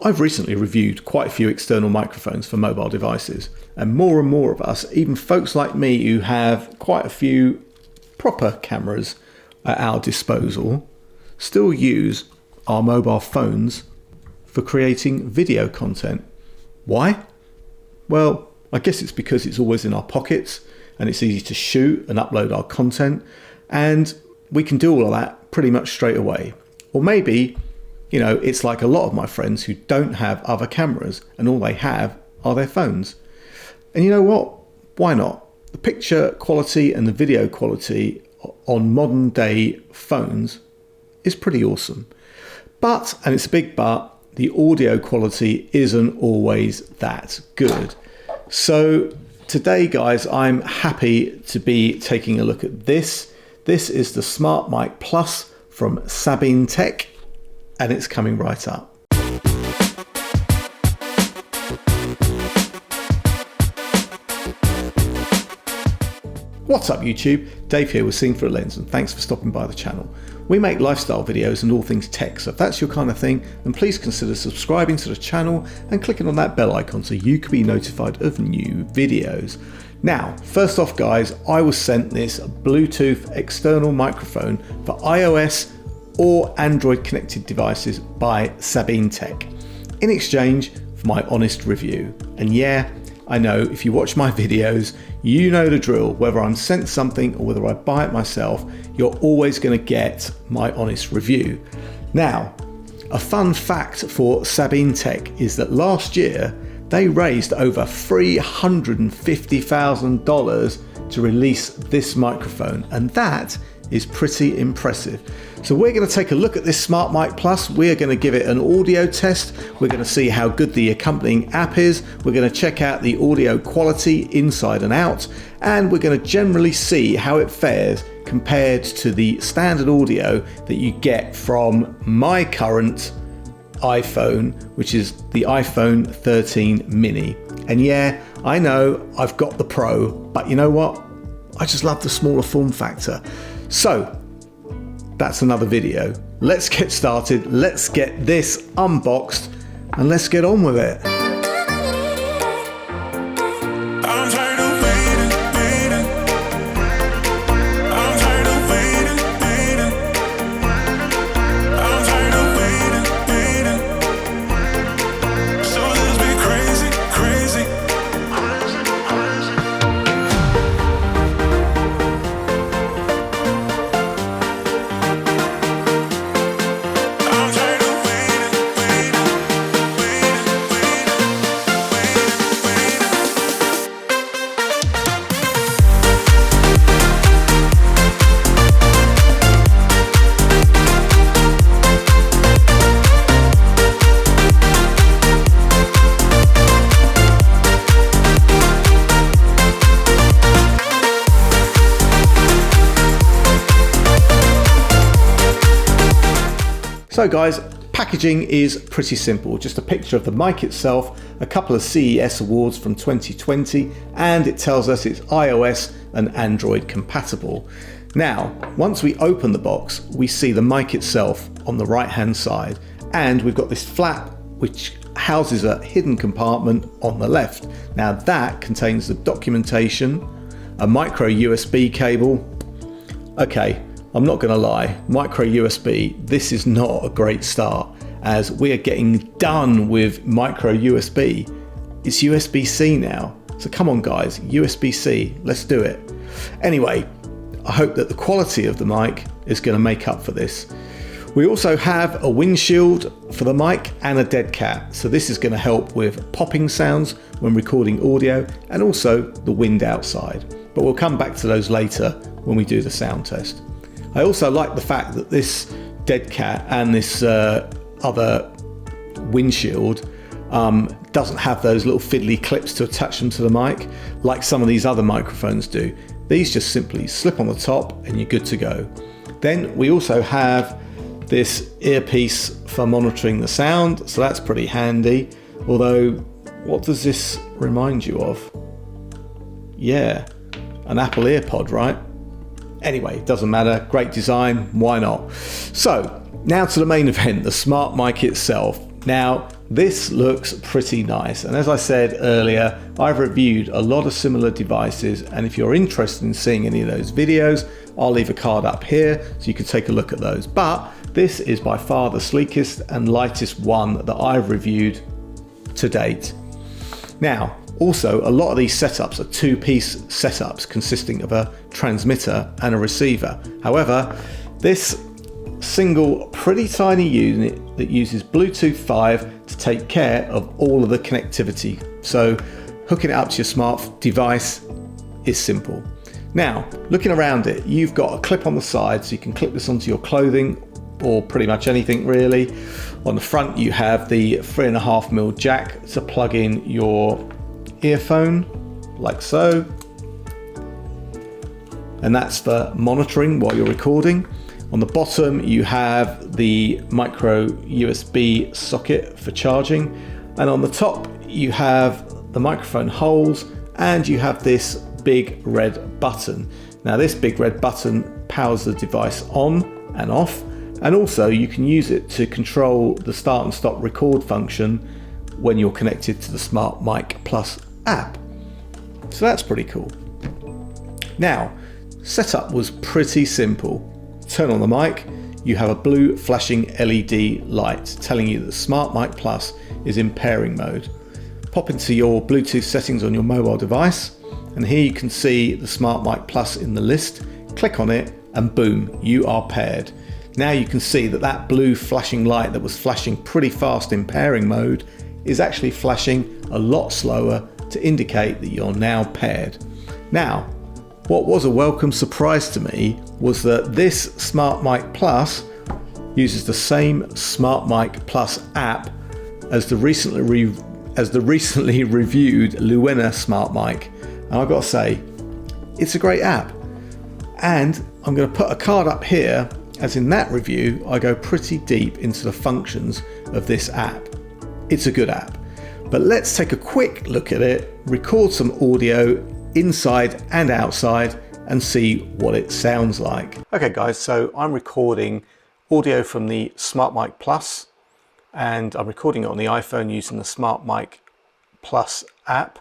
I've recently reviewed quite a few external microphones for mobile devices, and more of us, even folks like me who have quite a few proper cameras at our disposal, still use our mobile phones for creating video content. Why? Well, I guess it's because it's always in our pockets and it's easy to shoot and upload our content, and we can do all of that pretty much straight away. Or maybe, it's like a lot of my friends who don't have other cameras and all they have are their phones. And you know what? Why not? The picture quality and the video quality on modern day phones is pretty awesome. But, and it's a big but, the audio quality isn't always that good. So today, guys, I'm happy to be taking a look at this. This is the SmartMike Plus from Sabinetek, and it's coming right up. What's up YouTube? Dave here with Seen Through a Lens, and thanks for stopping by the channel. We make lifestyle videos and all things tech, so if that's your kind of thing, then please consider subscribing to the channel and clicking on that bell icon so you can be notified of new videos. Now, first off guys, I was sent this Bluetooth external microphone for iOS or Android connected devices by Sabinetek in exchange for my honest review. And yeah, I know if you watch my videos, you know the drill. Whether I'm sent something or whether I buy it myself, you're always going to get my honest review. Now, a fun fact for Sabinetek is that last year they raised over $350,000 to release this microphone, and that is pretty impressive. So we're going to take a look at this SmartMike Plus. We're going to give it an audio test. We're going to see how good the accompanying app is. We're going to check out the audio quality inside and out, and we're going to generally see how it fares compared to the standard audio that you get from my current iPhone, which is the iPhone 13 mini. And yeah, I know I've got the Pro, but you know what? I just love the smaller form factor. So that's another video. Let's get started. Let's get this unboxed and let's get on with it. So guys, packaging is pretty simple. Just a picture of the mic itself, a couple of CES awards from 2020, and it tells us it's iOS and Android compatible. Now, once we open the box, we see the mic itself on the right hand side, and we've got this flap which houses a hidden compartment on the left. Now that contains the documentation, a micro USB cable. Okay, I'm not going to lie, micro USB, this is not a great start, as we are getting done with micro USB. It's USB-C now. So come on guys, USB-C, let's do it. Anyway, I hope that the quality of the mic is going to make up for this. We also have a windshield for the mic and a dead cat. So this is going to help with popping sounds when recording audio and also the wind outside. But we'll come back to those later when we do the sound test. I also like the fact that this dead cat and this other windshield doesn't have those little fiddly clips to attach them to the mic like some of these other microphones do. These just simply slip on the top and you're good to go. Then we also have this earpiece for monitoring the sound, so that's pretty handy. Although, what does this remind you of? Yeah, an Apple EarPod, right? Anyway, it doesn't matter, great design, why not? So, now to the main event, the SmartMike itself. Now, This looks pretty nice, and as I said earlier, I've reviewed a lot of similar devices, and if you're interested in seeing any of those videos, I'll leave a card up here so you can take a look at those. But this is by far the sleekest and lightest one that I've reviewed to date. Now, also, a lot of these setups are two-piece setups consisting of a transmitter and a receiver. However, this single pretty tiny unit that uses Bluetooth 5 to take care of all of the connectivity. So hooking it up to your smart device is simple. Now, looking around it, you've got a clip on the side so you can clip this onto your clothing or pretty much anything really. On the front you have the 3.5mm jack to plug in your earphone, like so. And that's for monitoring while you're recording. On the bottom you have the micro USB socket for charging, and on the top you have the microphone holes, and you have this big red button. Now this big red button powers the device on and off, and also you can use it to control the start and stop record function when you're connected to the SmartMike Plus app. So that's pretty cool. Now, setup was pretty simple. Turn on the mic, you have a blue flashing LED light telling you that SmartMike Plus is in pairing mode. Pop into your Bluetooth settings on your mobile device, and here you can see the SmartMike Plus in the list. Click on it and boom, you are paired. Now you can see that that blue flashing light that was flashing pretty fast in pairing mode is actually flashing a lot slower to indicate that you're now paired. Now, what was a welcome surprise to me was that this SmartMike Plus uses the same SmartMike Plus app as the recently reviewed Luena SmartMike. And I've got to say, it's a great app. And I'm going to put a card up here, as in that review I go pretty deep into the functions of this app. It's a good app. But let's take a quick look at it, record some audio inside and outside, and see what it sounds like. Okay guys, so I'm recording audio from the SmartMike Plus, and I'm recording it on the iPhone using the SmartMike Plus app,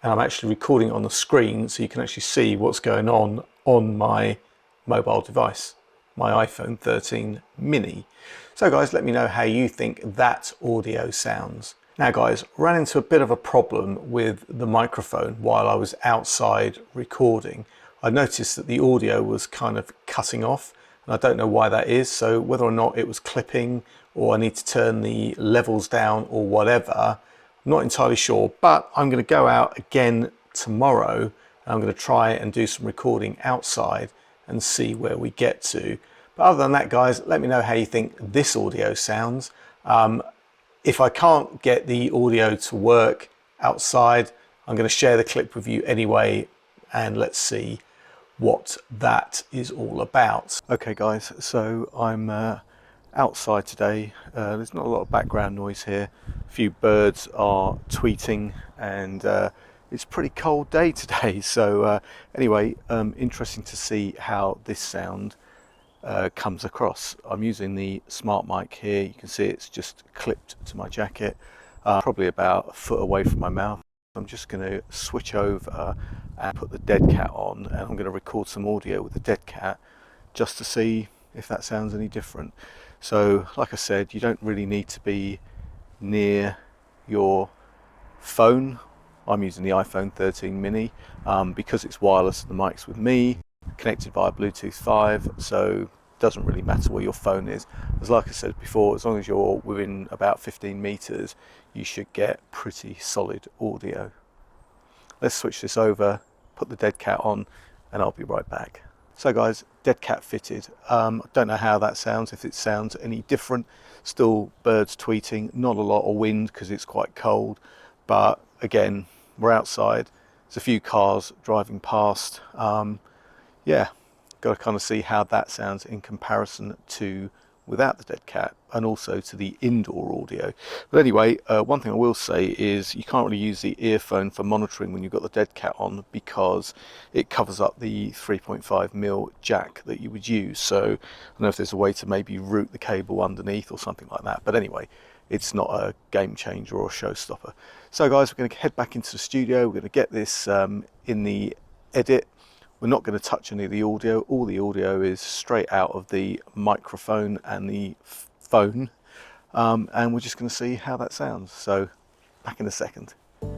and I'm actually recording it on the screen so you can actually see what's going on my mobile device, my iPhone 13 mini. So guys, let me know how you think that audio sounds. Now guys, ran into a bit of a problem with the microphone while I was outside recording. I noticed that the audio was kind of cutting off, and I don't know why that is. So whether or not it was clipping or I need to turn the levels down or whatever, I'm not entirely sure, but I'm going to go out again tomorrow and I'm going to try and do some recording outside and see where we get to. But other than that guys, let me know how you think this audio sounds. If I can't get the audio to work outside, I'm going to share the clip with you anyway, and let's see what that is all about. Okay guys, so I'm outside today. There's not a lot of background noise here. A few birds are tweeting, and it's a pretty cold day today. So anyway, interesting to see how this sound comes across. I'm using the SmartMike here. You can see it's just clipped to my jacket, probably about a foot away from my mouth. I'm just going to switch over and put the dead cat on, and I'm going to record some audio with the dead cat just to see if that sounds any different. So like I said, you don't really need to be near your phone. I'm using the iPhone 13 mini because it's wireless and the mic's with me, connected via Bluetooth 5, so it doesn't really matter where your phone is. As like I said before, as long as you're within about 15 meters, you should get pretty solid audio. Let's switch this over, put the dead cat on, and I'll be right back. So guys, dead cat fitted. I don't know how that sounds, if it sounds any different. Still birds tweeting, not a lot of wind because it's quite cold, but again, we're outside. There's a few cars driving past. Yeah, got to kind of see how that sounds in comparison to without the dead cat, and also to the indoor audio. But anyway, one thing I will say is you can't really use the earphone for monitoring when you've got the dead cat on, because it covers up the 3.5mm jack that you would use. So I don't know if there's a way to maybe route the cable underneath or something like that. But anyway, it's not a game changer or a showstopper. So guys, we're going to head back into the studio. We're going to get this in the edit. We're not going to touch any of the audio. All the audio is straight out of the microphone and the phone. And we're just going to see how that sounds. So back in a second.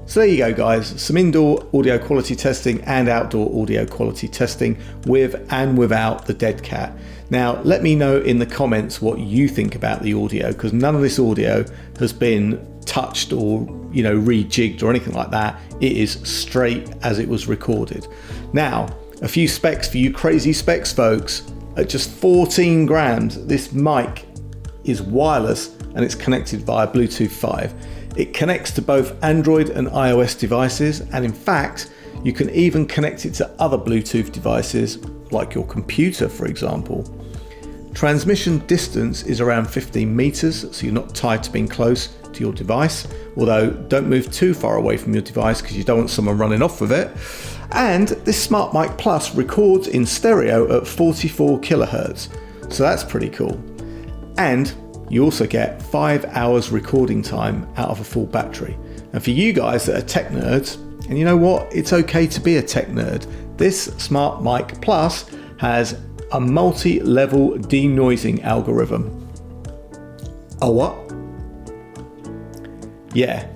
So there you go guys, some indoor audio quality testing and outdoor audio quality testing with and without the dead cat. Now let me know in the comments what you think about the audio, because none of this audio has been touched or rejigged or anything like that. It is straight as it was recorded. Now a few specs for you crazy specs folks. At just 14 grams, this mic is wireless and it's connected via Bluetooth 5. It connects to both Android and iOS devices, and in fact you can even connect it to other Bluetooth devices like your computer, for example. Transmission distance is around 15 meters, so you're not tied to being close to your device, although don't move too far away from your device because you don't want someone running off with it. And this SmartMike Plus records in stereo at 44 kilohertz, so that's pretty cool. And you also get 5 hours recording time out of a full battery. And for you guys that are tech nerds, and you know what, it's okay to be a tech nerd, this SmartMike Plus has a multi-level denoising algorithm. A what? Yeah,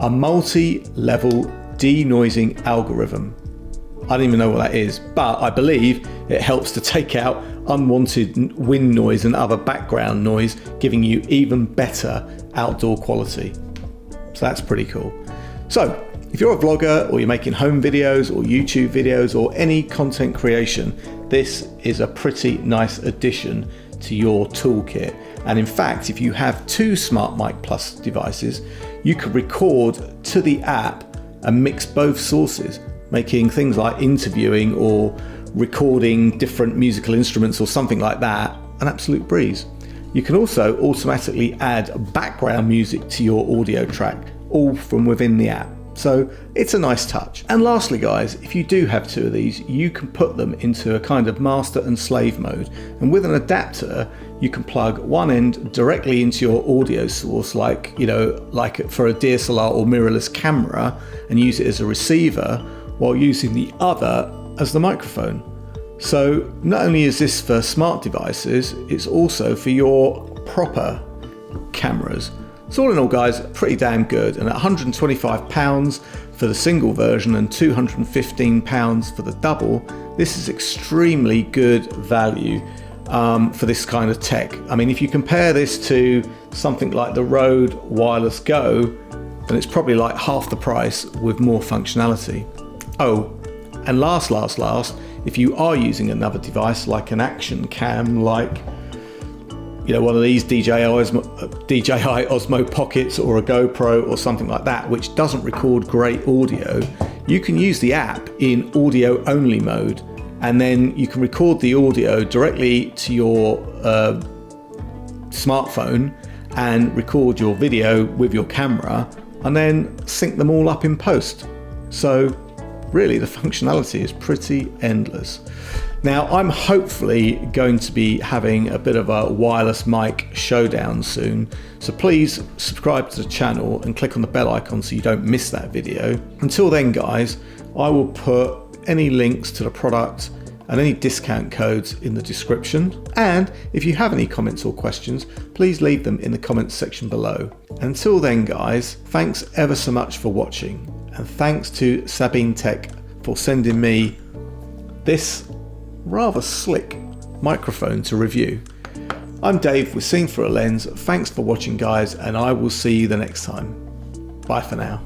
a multi-level denoising algorithm. I don't even know what that is, but I believe it helps to take out unwanted wind noise and other background noise, giving you even better outdoor quality. So that's pretty cool. So if you're a vlogger or you're making home videos or YouTube videos or any content creation, this is a pretty nice addition to your toolkit. And in fact, if you have two SmartMike Plus devices, you could record to the app and mix both sources, making things like interviewing or recording different musical instruments or something like that an absolute breeze. You can also automatically add background music to your audio track, all from within the app. So it's a nice touch. And lastly guys, if you do have two of these, you can put them into a kind of master and slave mode. And with an adapter, you can plug one end directly into your audio source, like for a DSLR or mirrorless camera, and use it as a receiver, while using the other as the microphone. So not only is this for smart devices, it's also for your proper cameras. So all in all guys, pretty damn good. And at £125 for the single version and £215 for the double, this is extremely good value for this kind of tech. I mean, if you compare this to something like the Rode Wireless Go, then it's probably like half the price with more functionality. Oh, and last, if you are using another device like an action cam, like one of these DJI Osmo Pockets or a GoPro or something like that, which doesn't record great audio, you can use the app in audio only mode, and then you can record the audio directly to your smartphone and record your video with your camera and then sync them all up in post. So really the functionality is pretty endless. Now I'm hopefully going to be having a bit of a wireless mic showdown soon, so please subscribe to the channel and click on the bell icon so you don't miss that video. Until then guys, I will put any links to the product and any discount codes in the description, and if you have any comments or questions, please leave them in the comments section below. Until then guys, thanks ever so much for watching, and thanks to Sabinetek for sending me this rather slick microphone to review. I'm Dave with Seeing Through a Lens. Thanks for watching guys, and I will see you the next time. Bye for now.